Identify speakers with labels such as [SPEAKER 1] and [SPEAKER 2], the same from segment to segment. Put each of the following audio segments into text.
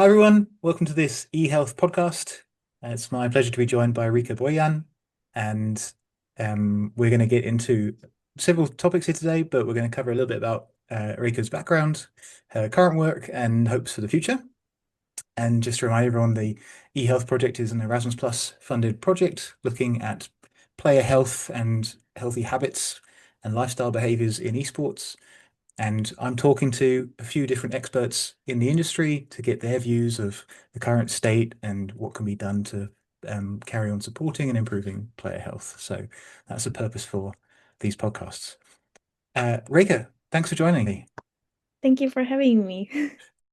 [SPEAKER 1] Hi everyone, welcome to this eHealth podcast. It's my pleasure to be joined by Réka Burján, and we're going to get into several topics here today, but we're going to cover a little bit about Réka's background, her current work, and hopes for the future. And just to remind everyone, the eHealth project is an Erasmus Plus funded project looking at player health and healthy habits and lifestyle behaviors in esports. And I'm talking to a few different experts in the industry to get their views of the current state and what can be done to carry on supporting and improving player health. So that's the purpose for these podcasts. Réka, thanks for joining me.
[SPEAKER 2] Thank you for having me.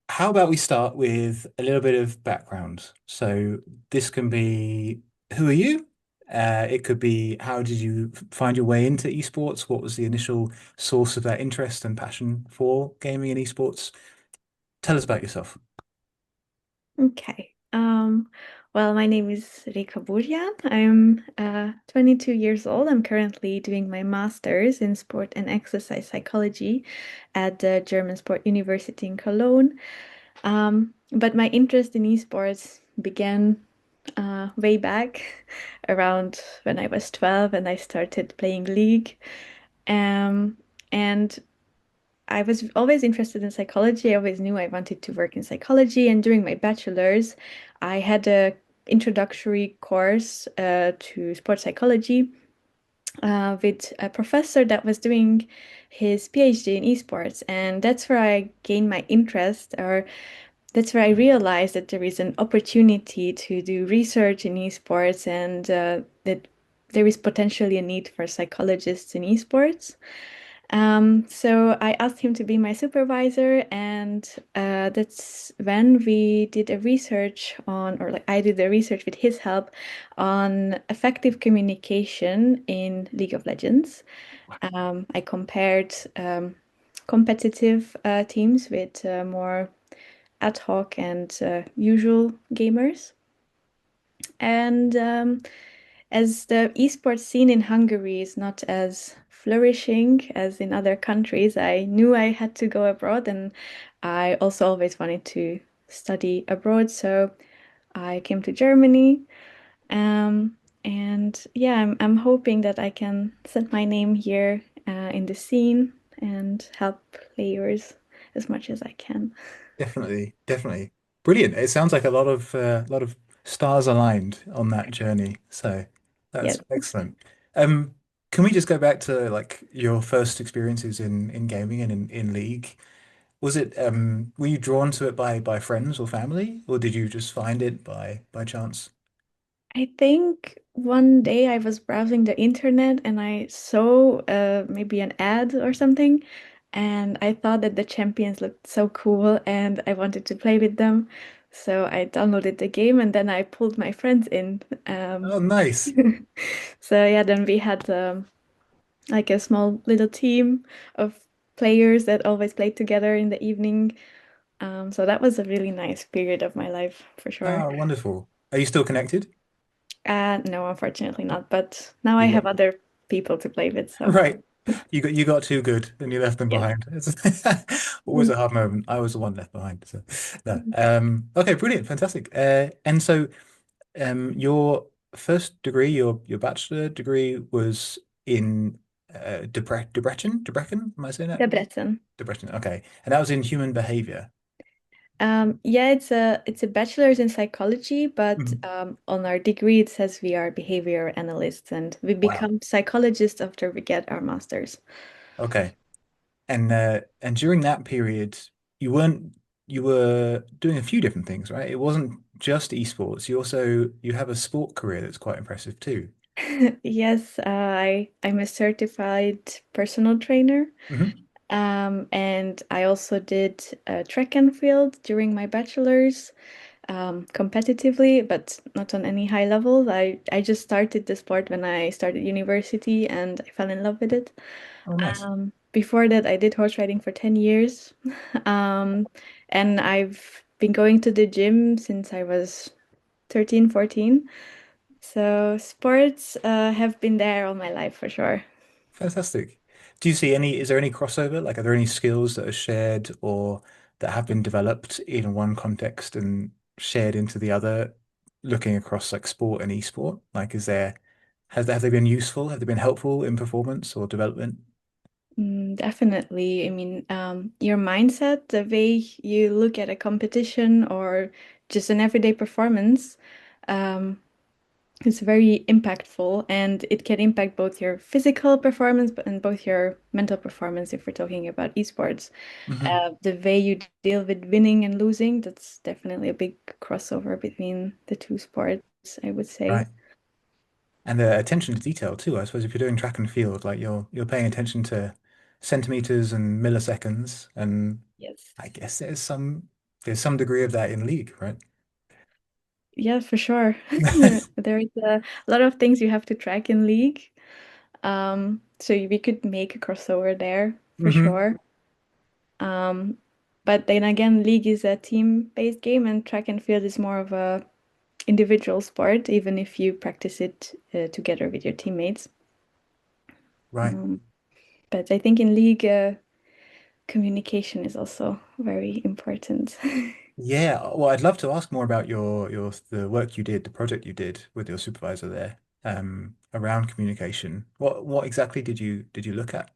[SPEAKER 1] How about we start with a little bit of background? So this can be, who are you? It could be, how did you find your way into esports? What was the initial source of that interest and passion for gaming and esports? Tell us about yourself.
[SPEAKER 2] Okay. Well, my name is Réka Burján. I'm 22 years old. I'm currently doing my master's in sport and exercise psychology at the German Sport University in Cologne. But my interest in esports began way back around when I was 12 and I started playing League. Um, and I was always interested in psychology. I always knew I wanted to work in psychology. And during my bachelor's, I had a introductory course to sports psychology with a professor that was doing his PhD in esports. And that's where I gained my interest, or that's where I realized that there is an opportunity to do research in esports and that there is potentially a need for psychologists in esports. So I asked him to be my supervisor, and that's when we did a research on, or like I did the research with his help on effective communication in League of Legends. I compared competitive teams with more ad hoc and usual gamers. And as the esports scene in Hungary is not as flourishing as in other countries, I knew I had to go abroad, and I also always wanted to study abroad. So I came to Germany. Um, and yeah, I'm hoping that I can set my name here in the scene and help players as much as I can.
[SPEAKER 1] Definitely, definitely. Brilliant. It sounds like a lot of stars aligned on that journey. So
[SPEAKER 2] Yeah.
[SPEAKER 1] that's excellent. Um, can we just go back to like your first experiences in gaming and in League? Was it were you drawn to it by friends or family, or did you just find it by chance?
[SPEAKER 2] I think one day I was browsing the internet and I saw maybe an ad or something, and I thought that the champions looked so cool and I wanted to play with them. So I downloaded the game and then I pulled my friends in.
[SPEAKER 1] Oh, nice.
[SPEAKER 2] So yeah, then we had like a small little team of players that always played together in the evening. So that was a really nice period of my life for sure.
[SPEAKER 1] Oh, wonderful. Are you still connected?
[SPEAKER 2] No, unfortunately not. But now I
[SPEAKER 1] You
[SPEAKER 2] have
[SPEAKER 1] got
[SPEAKER 2] other people to play with, so
[SPEAKER 1] right. You got too good and you left them
[SPEAKER 2] yes.
[SPEAKER 1] behind. It's always
[SPEAKER 2] Mm.
[SPEAKER 1] a hard moment. I was the one left behind. So no. Okay, brilliant, fantastic. And so your first degree, your bachelor degree was in Debrecen? Am I saying that correctly?
[SPEAKER 2] Debrecen.
[SPEAKER 1] Debrecen. Okay. And that was in human behavior.
[SPEAKER 2] Yeah, it's a bachelor's in psychology, but
[SPEAKER 1] Mhm.
[SPEAKER 2] on our degree it says we are behavior analysts, and we
[SPEAKER 1] Wow.
[SPEAKER 2] become psychologists after we get our master's.
[SPEAKER 1] Okay. And during that period, you weren't you were doing a few different things, right? It wasn't just esports. You have a sport career that's quite impressive too.
[SPEAKER 2] Yes, I'm a certified personal trainer.
[SPEAKER 1] Hmm.
[SPEAKER 2] And I also did track and field during my bachelor's. Competitively, but not on any high levels. I just started the sport when I started university and I fell in love with it.
[SPEAKER 1] Oh, nice.
[SPEAKER 2] Before that, I did horse riding for 10 years. Um, and I've been going to the gym since I was 13, 14. So sports have been there all my life for sure.
[SPEAKER 1] Fantastic. Do you see is there any crossover? Like, are there any skills that are shared or that have been developed in one context and shared into the other, looking across like sport and esport? Like, have they been useful? Have they been helpful in performance or development?
[SPEAKER 2] Definitely. I mean, your mindset, the way you look at a competition or just an everyday performance, um, is very impactful, and it can impact both your physical performance and both your mental performance if we're talking about esports.
[SPEAKER 1] Hmm.
[SPEAKER 2] The way you deal with winning and losing, that's definitely a big crossover between the two sports, I would say.
[SPEAKER 1] Right. And the attention to detail too. I suppose if you're doing track and field, like you're paying attention to centimeters and milliseconds, and
[SPEAKER 2] Yes.
[SPEAKER 1] I guess there's some degree of that in league, right?
[SPEAKER 2] Yeah, for sure. There's a lot of things you have to track in League. So we could make a crossover there for
[SPEAKER 1] Hmm.
[SPEAKER 2] sure. Um, but then again, League is a team-based game, and track and field is more of a individual sport, even if you practice it together with your teammates.
[SPEAKER 1] Right.
[SPEAKER 2] Um, but I think in League, communication is also very important.
[SPEAKER 1] Yeah. Well, I'd love to ask more about your the work you did, the project you did with your supervisor there, around communication. What exactly did you look at?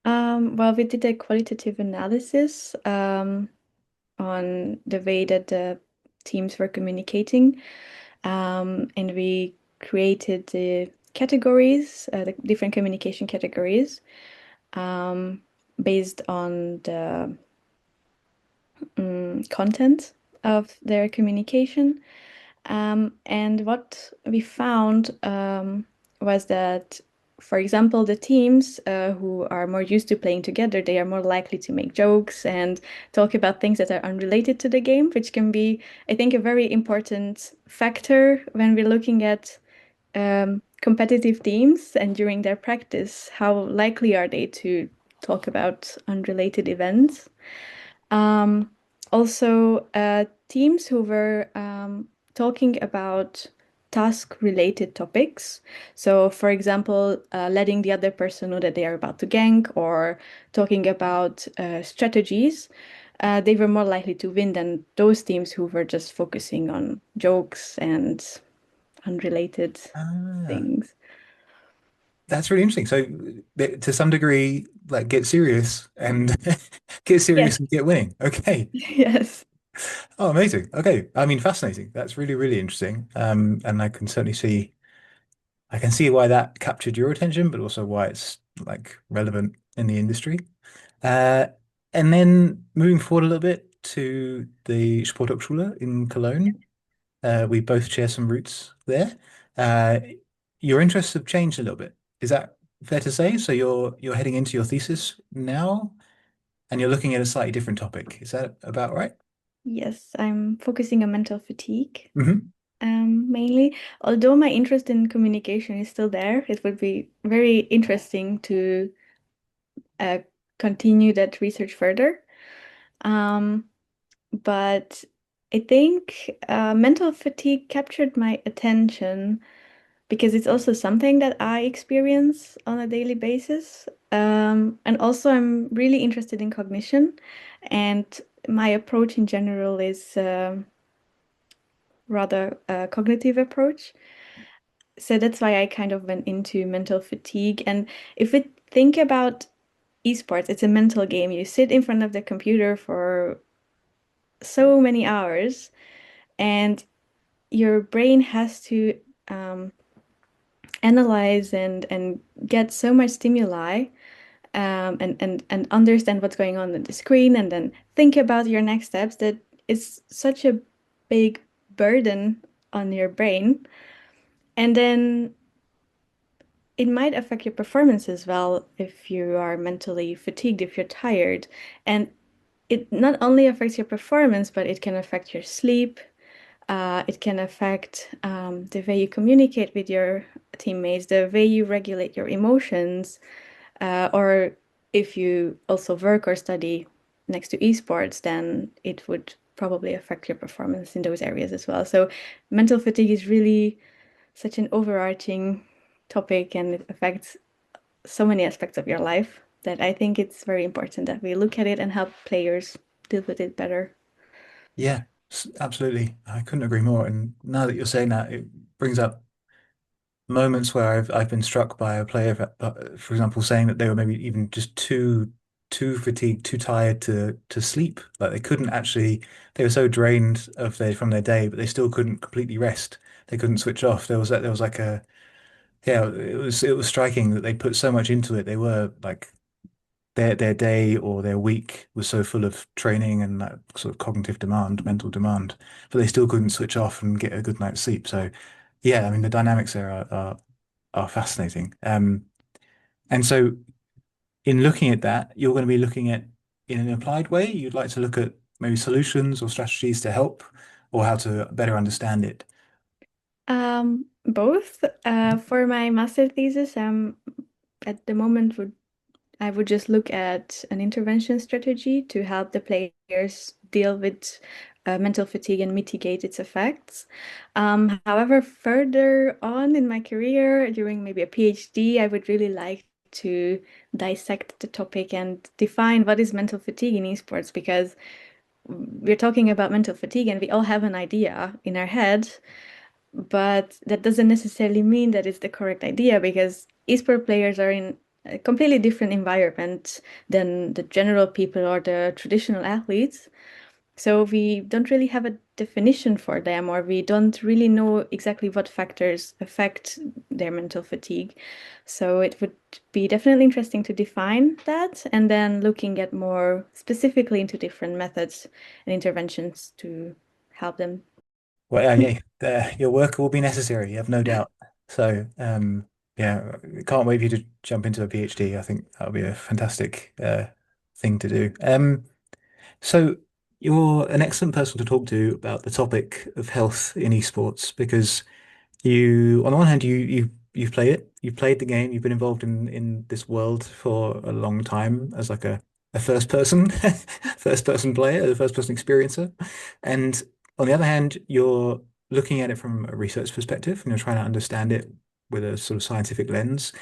[SPEAKER 2] Well, we did a qualitative analysis on the way that the teams were communicating. And we created the categories, the different communication categories, um, based on the content of their communication. And what we found was that, for example, the teams who are more used to playing together, they are more likely to make jokes and talk about things that are unrelated to the game, which can be, I think, a very important factor when we're looking at competitive teams and during their practice. How likely are they to talk about unrelated events? Um, Also, teams who were talking about task-related topics. So, for example, letting the other person know that they are about to gank or talking about strategies, they were more likely to win than those teams who were just focusing on jokes and unrelated
[SPEAKER 1] Ah,
[SPEAKER 2] things.
[SPEAKER 1] that's really interesting. So, to some degree, like get serious and get
[SPEAKER 2] Yes,
[SPEAKER 1] serious and get winning. Okay.
[SPEAKER 2] yes,
[SPEAKER 1] Oh, amazing. Okay. I mean, fascinating. That's really, really interesting. And I can see why that captured your attention, but also why it's like relevant in the industry. Uh, and then moving forward a little bit to the Sporthochschule in Cologne. We both share some roots there. Uh, your interests have changed a little bit. Is that fair to say? So you're heading into your thesis now, and you're looking at a slightly different topic. Is that about right?
[SPEAKER 2] yes. I'm focusing on mental fatigue.
[SPEAKER 1] Hmm.
[SPEAKER 2] Mainly. Although my interest in communication is still there, it would be very interesting to uh, continue that research further. Um, but I think mental fatigue captured my attention because it's also something that I experience on a daily basis. And also, I'm really interested in cognition, and my approach in general is rather a cognitive approach. So that's why I kind of went into mental fatigue. And if we think about esports, it's a mental game. You sit in front of the computer for so many hours, and your brain has to um, analyze and get so much stimuli, and understand what's going on the screen, and then think about your next steps. That it's such a big burden on your brain. And then it might affect your performance as well if you are mentally fatigued, if you're tired. And it not only affects your performance, but it can affect your sleep. It can affect the way you communicate with your teammates, the way you regulate your emotions, or if you also work or study next to esports, then it would probably affect your performance in those areas as well. So mental fatigue is really such an overarching topic, and it affects so many aspects of your life that I think it's very important that we look at it and help players. deal with it better.
[SPEAKER 1] Yeah, absolutely. I couldn't agree more. And now that you're saying that, it brings up moments where I've been struck by a player, for example, saying that they were maybe even just too fatigued, too tired to sleep. Like they couldn't actually, they were so drained from their day, but they still couldn't completely rest. They couldn't switch off. There was like a yeah, it was striking that they put so much into it. They were like their day or their week was so full of training and that sort of cognitive demand, mental demand, but they still couldn't switch off and get a good night's sleep. So yeah, I mean the dynamics there are fascinating. And so in looking at that, you're going to be looking at in an applied way. You'd like to look at maybe solutions or strategies to help or how to better understand it.
[SPEAKER 2] Both. For my master thesis, at the moment would I would just look at an intervention strategy to help the players deal with mental fatigue and mitigate its effects. However, further on in my career, during maybe a PhD, I would really like to dissect the topic and define what is mental fatigue in esports because we're talking about mental fatigue and we all have an idea in our head, but that doesn't necessarily mean that it's the correct idea because esport players are in a completely different environment than the general people or the traditional athletes. So we don't really have a definition for them, or we don't really know exactly what factors affect their mental fatigue. So it would be definitely interesting to define that and then looking at more specifically into different methods and interventions to help them.
[SPEAKER 1] Well, yeah, your work will be necessary, you have no doubt. So, yeah, can't wait for you to jump into a PhD. I think that'll be a fantastic thing to do. So you're an excellent person to talk to about the topic of health in esports because on the one hand, you've played it, you've played the game, you've been involved in this world for a long time as like a first person, first person player, a first person experiencer. And on the other hand, you're looking at it from a research perspective and you're trying to understand it with a sort of scientific lens.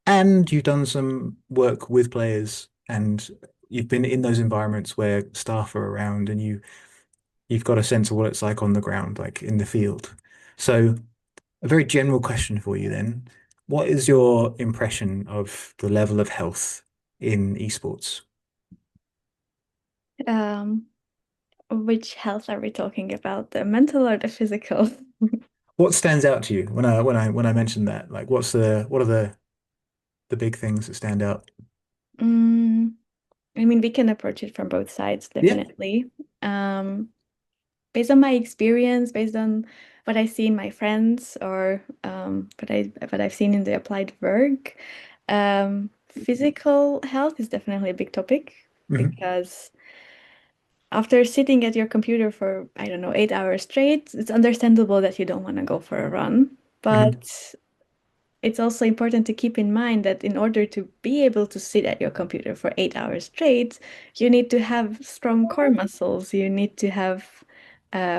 [SPEAKER 1] And you've done some work with players and you've been in those environments where staff are around and you've got a sense of what it's like on the ground, like in the field. So a very general question for you then. What is your impression of the level of health in esports?
[SPEAKER 2] Um, which health are we talking about? The mental or the physical?
[SPEAKER 1] What stands out to you when I mentioned that? Like what are the big things that stand out?
[SPEAKER 2] Mm, I mean, we can approach it from both sides,
[SPEAKER 1] Yeah.
[SPEAKER 2] definitely. Um, Based on my experience, based on what I see in my friends or what I've seen in the applied work, physical health is definitely a big topic
[SPEAKER 1] Hmm.
[SPEAKER 2] because after sitting at your computer for, I don't know, 8 hours straight, it's understandable that you don't want to go for a run.
[SPEAKER 1] Hmm.
[SPEAKER 2] But it's also important to keep in mind that in order to be able to sit at your computer for 8 hours straight, you need to have strong core muscles. You need to have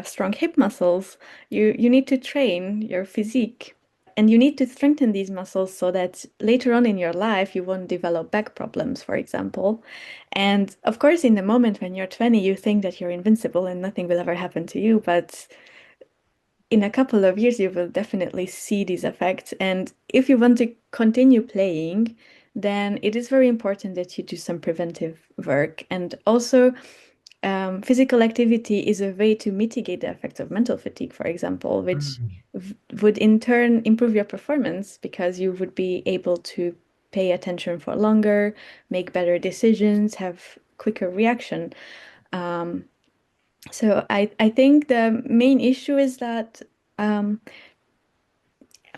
[SPEAKER 2] strong hip muscles. You need to train your physique. And you need to strengthen these muscles so that later on in your life you won't develop back problems, for example. And of course, in the moment when you're 20, you think that you're invincible and nothing will ever happen to you. But in a couple of years, you will definitely see these effects. And if you want to continue playing, then it is very important that you do some preventive work. And also, physical activity is a way to mitigate the effects of mental fatigue, for example, which would in turn improve your performance because you would be able to pay attention for longer, make better decisions, have quicker reaction. Um, so I think the main issue is that um,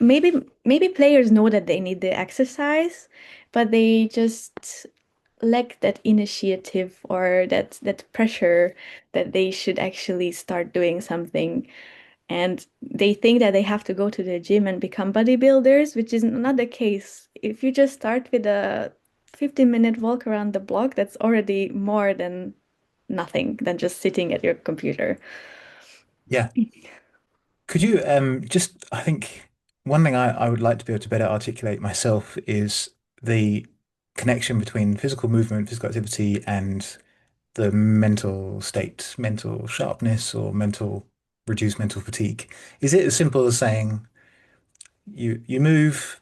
[SPEAKER 2] maybe players know that they need the exercise, but they just lack that initiative or that pressure that they should actually start doing something. And they think that they have to go to the gym and become bodybuilders, which is not the case. If you just start with a 15-minute walk around the block, that's already more than nothing than just sitting at your computer.
[SPEAKER 1] Yeah. Could you just I think one thing I would like to be able to better articulate myself is the connection between physical movement, physical activity, and the mental state, mental sharpness, or reduced mental fatigue? Is it as simple as saying you move,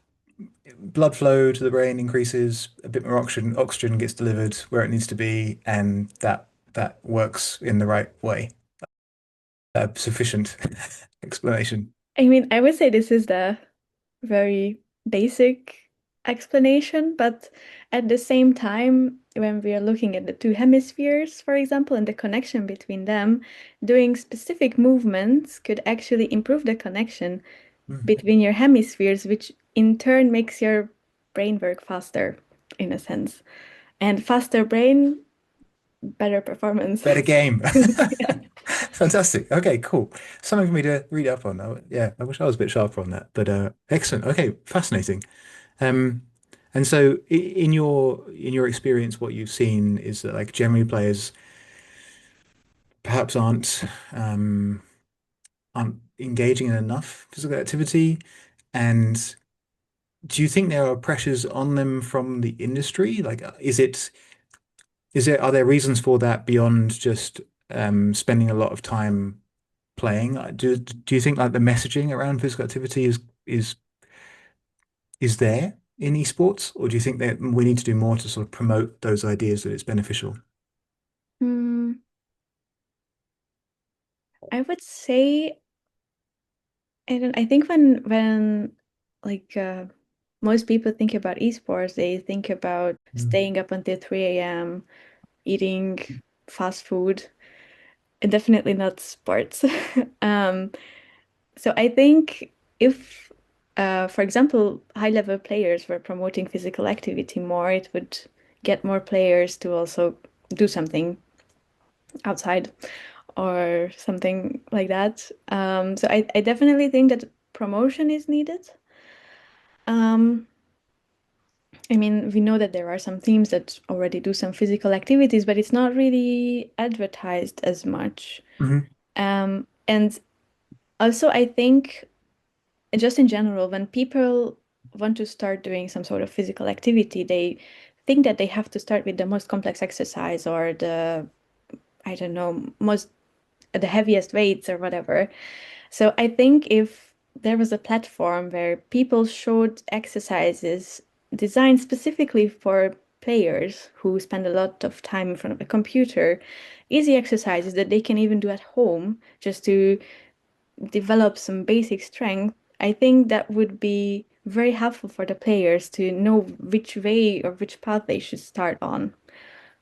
[SPEAKER 1] blood flow to the brain increases, a bit more oxygen gets delivered where it needs to be, and that works in the right way? A sufficient explanation.
[SPEAKER 2] I mean, I would say this is the very basic explanation, but at the same time, when we are looking at the two hemispheres, for example, and the connection between them, doing specific movements could actually improve the connection
[SPEAKER 1] Mhm.
[SPEAKER 2] between your hemispheres, which in turn makes your brain work faster, in a sense. And faster brain, better performance.
[SPEAKER 1] Better game.
[SPEAKER 2] Yeah.
[SPEAKER 1] Fantastic. Okay, cool. Something for me to read up on. Yeah, I wish I was a bit sharper on that, but excellent. Okay, fascinating. Um, and so in your experience, what you've seen is that like generally players perhaps aren't engaging in enough physical activity. And do you think there are pressures on them from the industry? Like, are there reasons for that beyond just spending a lot of time playing? Do you think like the messaging around physical activity is is there in esports, or do you think that we need to do more to sort of promote those ideas that it's beneficial?
[SPEAKER 2] Hmm, I would say, I think when like most people think about esports, they think about
[SPEAKER 1] Mm.
[SPEAKER 2] staying up until 3 a.m., eating fast food, and definitely not sports. Um, so I think if, for example, high-level players were promoting physical activity more, it would get more players to also do something outside or something like that. So I definitely think that promotion is needed. Um, I mean, we know that there are some teams that already do some physical activities, but it's not really advertised as much.
[SPEAKER 1] Hmm.
[SPEAKER 2] And also, I think just in general, when people want to start doing some sort of physical activity, they think that they have to start with the most complex exercise or I don't know, the heaviest weights or whatever. So I think if there was a platform where people showed exercises designed specifically for players who spend a lot of time in front of a computer, easy exercises that they can even do at home just to develop some basic strength, I think that would be very helpful for the players to know which way or which path they should start on.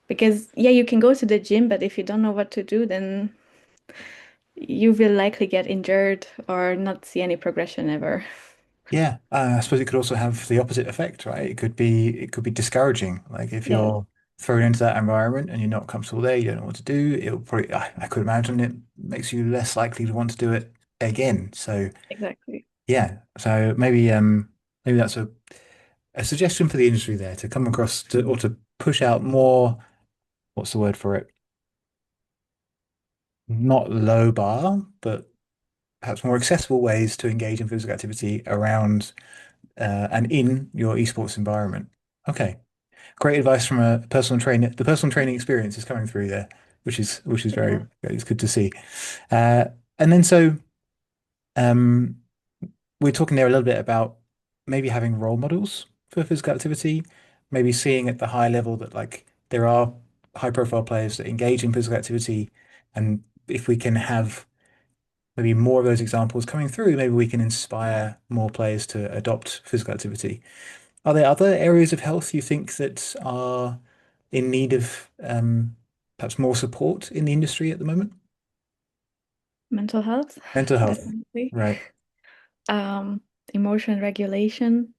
[SPEAKER 2] Because, yeah, you can go to the gym, but if you don't know what to do, then you will likely get injured or not see any progression ever.
[SPEAKER 1] Yeah, I suppose it could also have the opposite effect, right? It could be discouraging. Like if
[SPEAKER 2] Yeah,
[SPEAKER 1] you're thrown into that environment and you're not comfortable there, you don't know what to do. It'll probably, I could imagine it makes you less likely to want to do it again. So
[SPEAKER 2] exactly.
[SPEAKER 1] yeah, so maybe that's a suggestion for the industry there to come across to or to push out more, what's the word for it? Not low bar, but perhaps more accessible ways to engage in physical activity around and in your esports environment. Okay, great advice from a personal trainer. The personal training experience is coming through there, which is
[SPEAKER 2] Yeah.
[SPEAKER 1] very it's good to see. Uh, and then so um, we're talking there a little bit about maybe having role models for physical activity, maybe seeing at the high level that like there are high profile players that engage in physical activity, and if we can have maybe more of those examples coming through, maybe we can inspire more players to adopt physical activity. Are there other areas of health you think that are in need of perhaps more support in the industry at the moment?
[SPEAKER 2] Mental health,
[SPEAKER 1] Mental health,
[SPEAKER 2] definitely.
[SPEAKER 1] right?
[SPEAKER 2] Um, Emotion regulation,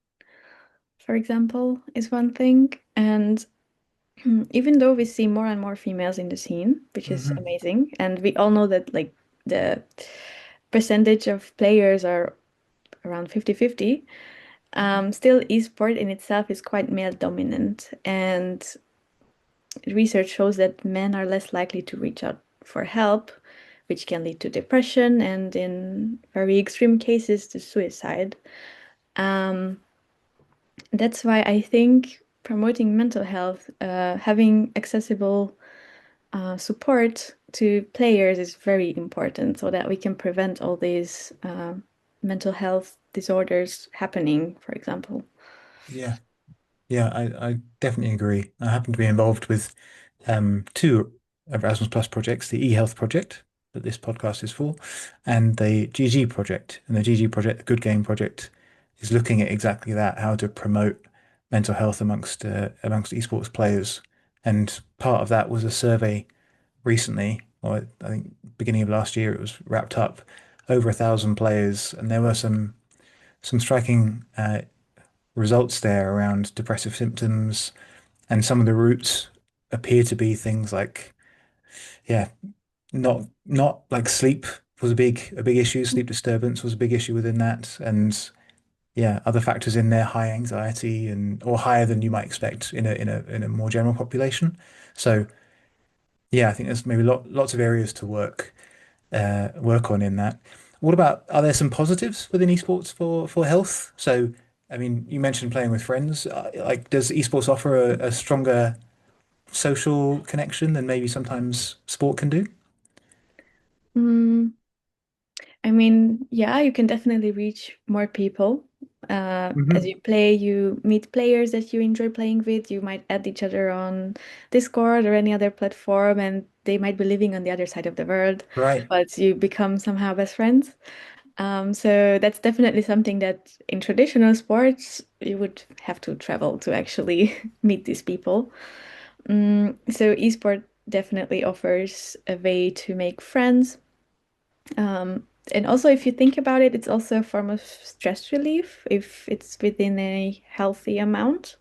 [SPEAKER 2] for example, is one thing. And even though we see more and more females in the scene, which is
[SPEAKER 1] Hmm.
[SPEAKER 2] amazing, and we all know that like the percentage of players are around 50-50, still esport in itself is quite male dominant. And research shows that men are less likely to reach out for help, which can lead to depression and in very extreme cases to suicide. Um, that's why I think promoting mental health, having accessible support to players is very important so that we can prevent all these mental health disorders happening, for example.
[SPEAKER 1] Yeah. Yeah, I definitely agree. I happen to be involved with two Erasmus Plus projects, the eHealth project that this podcast is for, and the GG project. And the GG project, the Good Game project, is looking at exactly that, how to promote mental health amongst esports players. And part of that was a survey recently, or I think beginning of last year, it was wrapped up, over 1,000 players, and there were some striking results there around depressive symptoms, and some of the roots appear to be things like, yeah, not like sleep was a big issue. Sleep disturbance was a big issue within that, and yeah, other factors in there, high anxiety and or higher than you might expect in a more general population. So yeah, I think there's maybe lots of areas to work on in that. What about, are there some positives within esports for health? So, I mean, you mentioned playing with friends. Like, does esports offer a stronger social connection than maybe sometimes sport can do?
[SPEAKER 2] Mm, I mean, yeah, you can definitely reach more people. As
[SPEAKER 1] Hmm.
[SPEAKER 2] you play, you meet players that you enjoy playing with. You might add each other on Discord or any other platform, and they might be living on the other side of the world,
[SPEAKER 1] Right.
[SPEAKER 2] but you become somehow best friends. So that's definitely something that in traditional sports you would have to travel to actually meet these people. So esport definitely offers a way to make friends. And also, if you think about it, it's also a form of stress relief if it's within a healthy amount.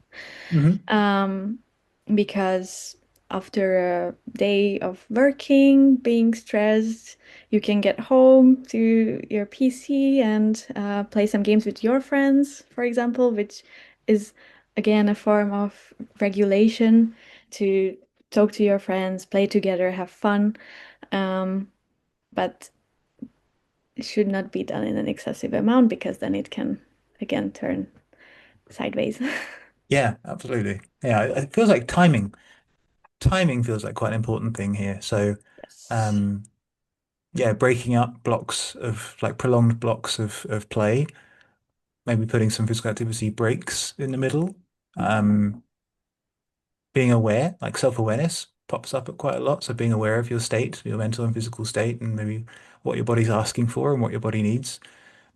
[SPEAKER 1] Hmm.
[SPEAKER 2] Um, because after a day of working, being stressed, you can get home to your PC and play some games with your friends, for example, which is again a form of regulation to talk to your friends, play together, have fun. Um, but it should not be done in an excessive amount because then it can again turn sideways.
[SPEAKER 1] Yeah, absolutely. Yeah, it feels like timing feels like quite an important thing here. So,
[SPEAKER 2] Yes.
[SPEAKER 1] um, yeah, breaking up blocks of like prolonged blocks of play, maybe putting some physical activity breaks in the middle. Um, Being aware, like self-awareness pops up at quite a lot. So being aware of your state, your mental and physical state, and maybe what your body's asking for and what your body needs.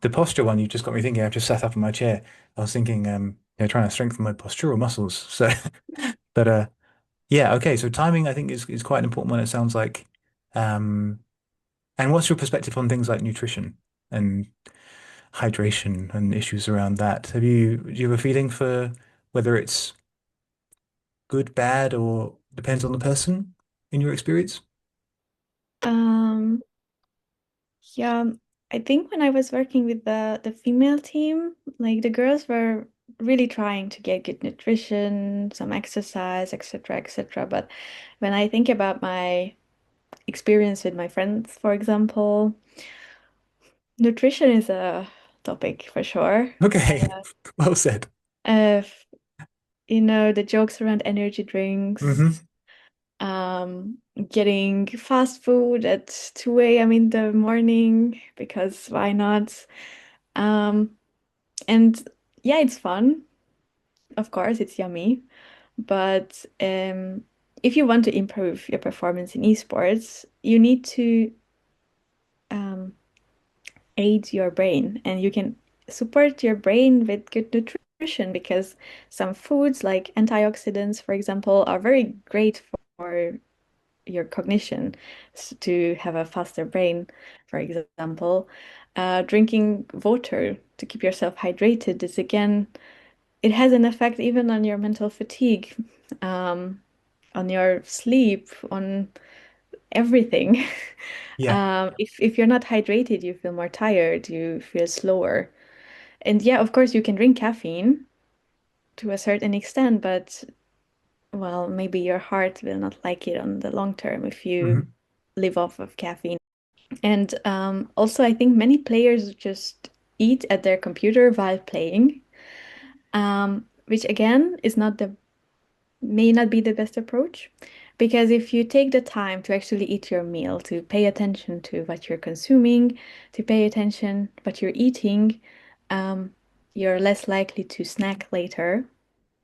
[SPEAKER 1] The posture one, you just got me thinking. I've just sat up in my chair. I was thinking, trying to strengthen my postural muscles. So, but yeah, okay. So timing, I think, is quite an important one. It sounds like. Um, and what's your perspective on things like nutrition and hydration and issues around that? Do you have a feeling for whether it's good, bad, or depends on the person in your experience?
[SPEAKER 2] Um, yeah, I think when I was working with the female team, like the girls were really trying to get good nutrition, some exercise, etc., etc. But when I think about my experience with my friends, for example, nutrition is a topic for sure.
[SPEAKER 1] Okay, well said.
[SPEAKER 2] Uh, the jokes around energy drinks,
[SPEAKER 1] Hmm.
[SPEAKER 2] um, getting fast food at 2 a.m. in the morning because why not? Um, and yeah, it's fun. Of course, it's yummy. But if you want to improve your performance in esports, you need to um, aid your brain, and you can support your brain with good nutrition because some foods like antioxidants, for example, are very great for your cognition to have a faster brain, for example. Drinking water to keep yourself hydrated is again, it has an effect even on your mental fatigue, um, on your sleep, on everything.
[SPEAKER 1] Yeah.
[SPEAKER 2] If you're not hydrated, you feel more tired, you feel slower. And yeah, of course, you can drink caffeine to a certain extent, but well, maybe your heart will not like it on the long term if you
[SPEAKER 1] Hmm.
[SPEAKER 2] live off of caffeine. And also, I think many players just eat at their computer while playing, which again is not the may not be the best approach. Because if you take the time to actually eat your meal, to pay attention to what you're consuming, to pay attention what you're eating, um, you're less likely to snack later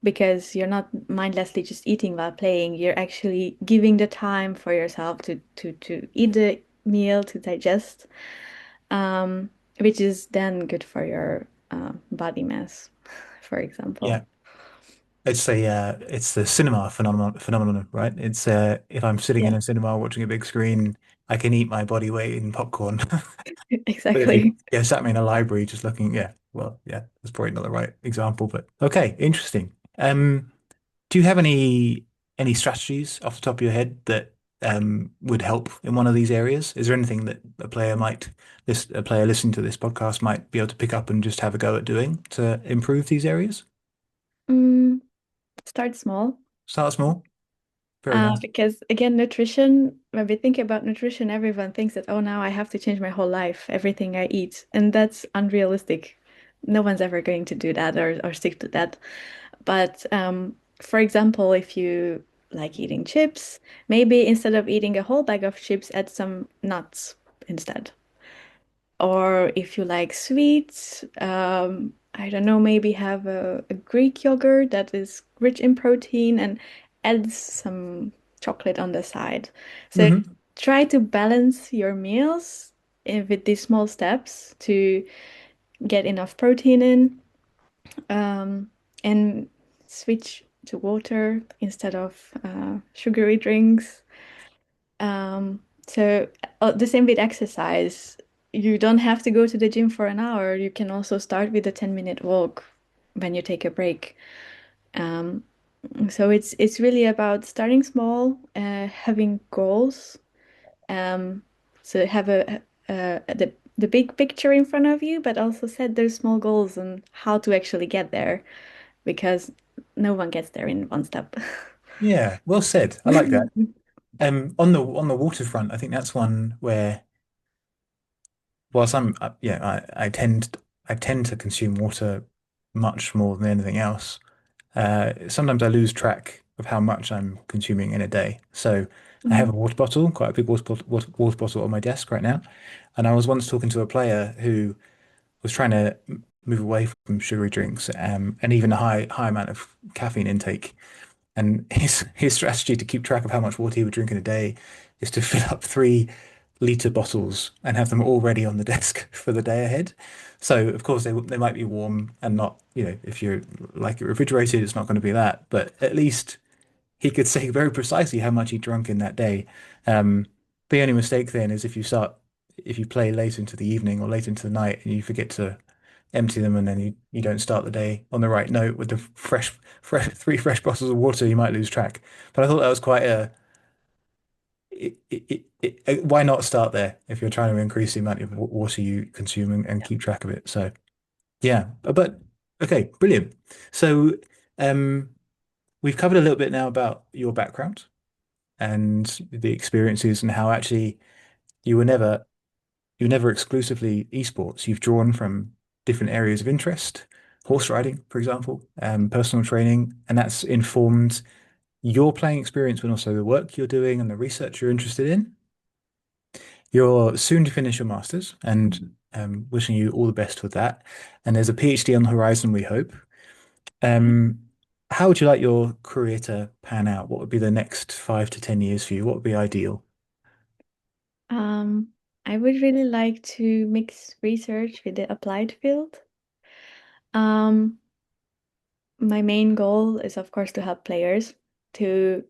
[SPEAKER 2] because you're not mindlessly just eating while playing. You're actually giving the time for yourself to eat the meal, to digest, um, which is then good for your body mass, for example.
[SPEAKER 1] Yeah. It's the cinema phenomenon, right? It's if I'm sitting in
[SPEAKER 2] Yeah,
[SPEAKER 1] a cinema watching a big screen, I can eat my body weight in popcorn. But if you
[SPEAKER 2] exactly.
[SPEAKER 1] yeah, sat me in a library just looking, yeah, well, yeah, that's probably not the right example, but okay, interesting. Do you have any strategies off the top of your head that would help in one of these areas? Is there anything that a player listening to this podcast might be able to pick up and just have a go at doing to improve these areas?
[SPEAKER 2] Mm, start small.
[SPEAKER 1] Start small. Very nice.
[SPEAKER 2] Because again, nutrition, when we think about nutrition, everyone thinks that, oh, now I have to change my whole life, everything I eat. And that's unrealistic. No one's ever going to do that or stick to that. But for example, if you like eating chips, maybe instead of eating a whole bag of chips, add some nuts instead. Or if you like sweets, I don't know, maybe have a Greek yogurt that is rich in protein and add some chocolate on the side. So
[SPEAKER 1] Hmm.
[SPEAKER 2] try to balance your meals with these small steps to get enough protein in, um, and switch to water instead of sugary drinks. So the same with exercise. You don't have to go to the gym for an hour. You can also start with a 10-minute walk when you take a break. Um, so it's really about starting small, having goals. Um, so have the big picture in front of you, but also set those small goals and how to actually get there, because no one gets there in one step.
[SPEAKER 1] Yeah, well said. I like that. On the waterfront, I think that's one where, whilst I tend to consume water much more than anything else. Sometimes I lose track of how much I'm consuming in a day. So I have a
[SPEAKER 2] Mhm.
[SPEAKER 1] water bottle, quite a big water bottle on my desk right now. And I was once talking to a player who was trying to move away from sugary drinks, and even a high amount of caffeine intake. And his strategy to keep track of how much water he would drink in a day is to fill up 3 liter bottles and have them all ready on the desk for the day ahead. So of course they might be warm and not, if you're like it refrigerated, it's not going to be that. But at least he could say very precisely how much he drunk in that day. Um, the only mistake then is if you play late into the evening or late into the night and you forget to empty them, and then you don't start the day on the right note with the fresh 3 fresh bottles of water, you might lose track. But I thought that was quite a why not start there if you're trying to increase the amount of water you consume and keep track of it. So yeah, but okay, brilliant. So um, we've covered a little bit now about your background and the experiences and how actually you were never you're never exclusively esports. You've drawn from different areas of interest, horse riding, for example, personal training, and that's informed your playing experience, but also the work you're doing and the research you're interested in. You're soon to finish your master's, and wishing you all the best with that. And there's a PhD on the horizon, we hope. Um, how would you like your career to pan out? What would be the next 5 to 10 years for you? What would be ideal?
[SPEAKER 2] Um, I would really like to mix research with the applied field. Um, my main goal is, of course, to help players to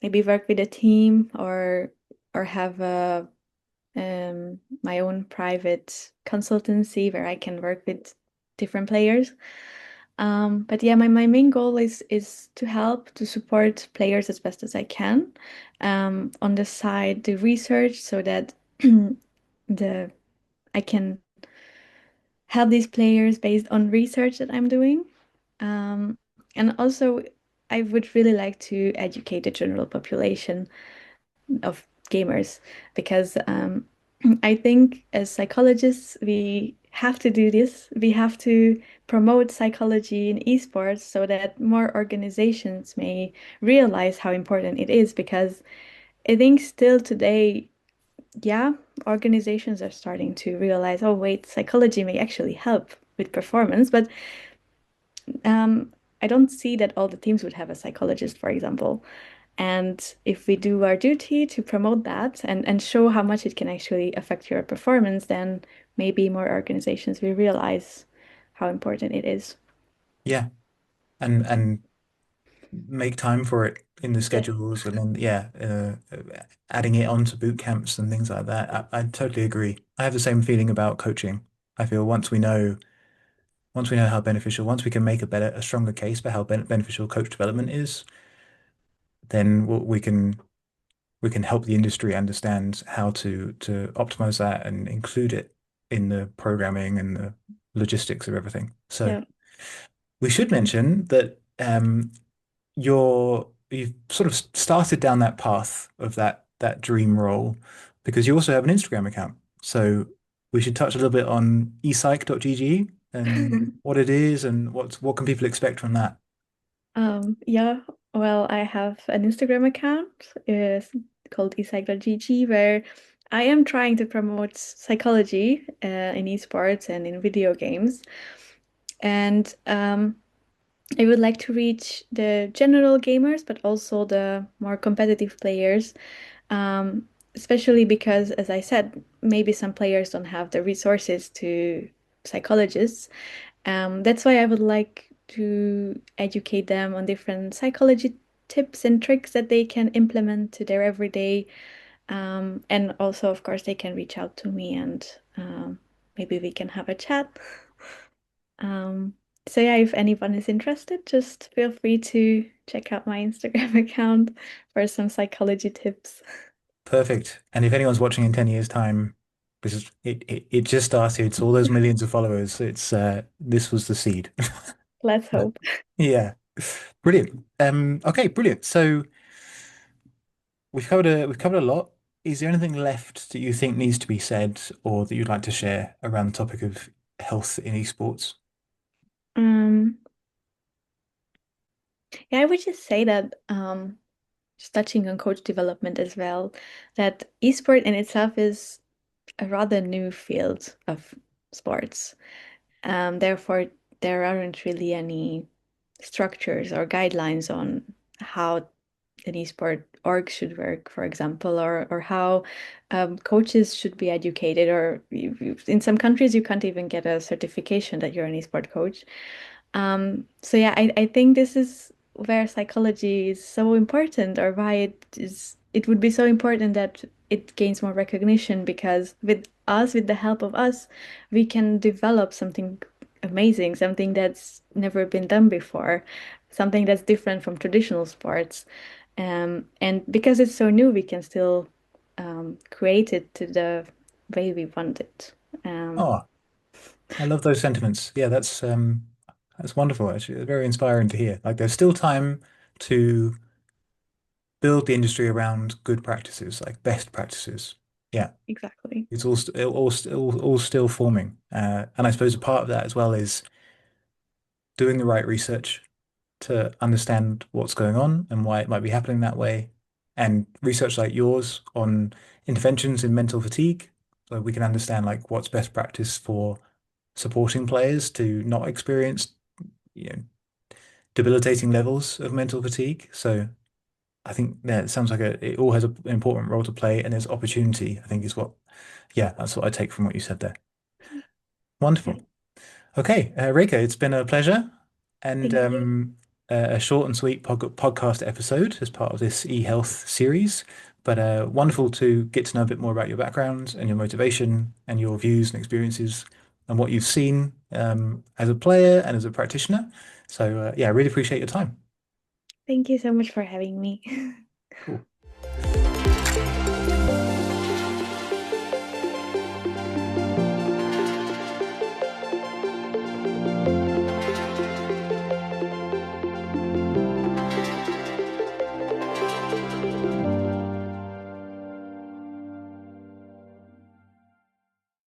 [SPEAKER 2] maybe work with a team or have my own private consultancy where I can work with different players. But yeah, my main goal is to help to support players as best as I can. On the side, the research so that the I can help these players based on research that I'm doing. And also, I would really like to educate the general population of gamers because I think as psychologists, we have to do this. We have to promote psychology in esports so that more organizations may realize how important it is. Because I think still today, yeah, organizations are starting to realize, oh, wait, psychology may actually help with performance. But I don't see that all the teams would have a psychologist, for example. And if we do our duty to promote that and show how much it can actually affect your performance, then maybe more organizations will realize how important it is.
[SPEAKER 1] Yeah, and make time for it in the
[SPEAKER 2] Yes.
[SPEAKER 1] schedules, and then yeah, adding it onto boot camps and things like that. I totally agree. I have the same feeling about coaching. I feel once we know how beneficial, once we can make a stronger case for how beneficial coach development is, then we can help the industry understand how to optimize that and include it in the programming and the logistics of everything. So
[SPEAKER 2] Yeah.
[SPEAKER 1] we should mention that you've sort of started down that path of that dream role because you also have an Instagram account. So we should touch a little bit on epsych.gg and what it is and what can people expect from that.
[SPEAKER 2] Yeah, well, I have an Instagram account called eSpsych.gg where I am trying to promote psychology in esports and in video games. And I would like to reach the general gamers, but also the more competitive players, especially because, as I said, maybe some players don't have the resources to psychologists. That's why I would like to educate them on different psychology tips and tricks that they can implement to their everyday. And also, of course, they can reach out to me and maybe we can have a chat. Um, so yeah, if anyone is interested, just feel free to check out my Instagram account for some psychology tips.
[SPEAKER 1] Perfect. And if anyone's watching in 10 years' time, it just started. It's all those millions of followers. It's this was the seed.
[SPEAKER 2] Let's hope.
[SPEAKER 1] Yeah. Brilliant. Okay, brilliant. So we've covered a lot. Is there anything left that you think needs to be said or that you'd like to share around the topic of health in esports?
[SPEAKER 2] Um, yeah, I would just say that just touching on coach development as well, that esport in itself is a rather new field of sports. Therefore, there aren't really any structures or guidelines on how an esport org should work, for example, or how coaches should be educated. Or in some countries, you can't even get a certification that you're an esport coach. So yeah, I think this is where psychology is so important, or why it would be so important that it gains more recognition, because with us, with the help of us, we can develop something amazing, something that's never been done before, something that's different from traditional sports. And because it's so new, we can still create it to the way we want it. Um,
[SPEAKER 1] Oh, I love those sentiments. Yeah, that's wonderful, actually. Very inspiring to hear. Like there's still time to build the industry around good practices, like best practices. Yeah.
[SPEAKER 2] exactly.
[SPEAKER 1] It's all still forming. And I suppose a part of that as well is doing the right research to understand what's going on and why it might be happening that way. And research like yours on interventions in mental fatigue, so we can understand like what's best practice for supporting players to not experience, you know, debilitating levels of mental fatigue. So I think yeah, it sounds like it all has an important role to play, and there's opportunity, I think is what, yeah, that's what I take from what you said there.
[SPEAKER 2] Yeah.
[SPEAKER 1] Wonderful. Okay, Réka, it's been a pleasure and
[SPEAKER 2] Thank you.
[SPEAKER 1] a short and sweet podcast episode as part of this e-health series. But wonderful to get to know a bit more about your background and your motivation and your views and experiences and what you've seen as a player and as a practitioner. So yeah, I really appreciate your time.
[SPEAKER 2] Thank you so much for having me.
[SPEAKER 1] Cool.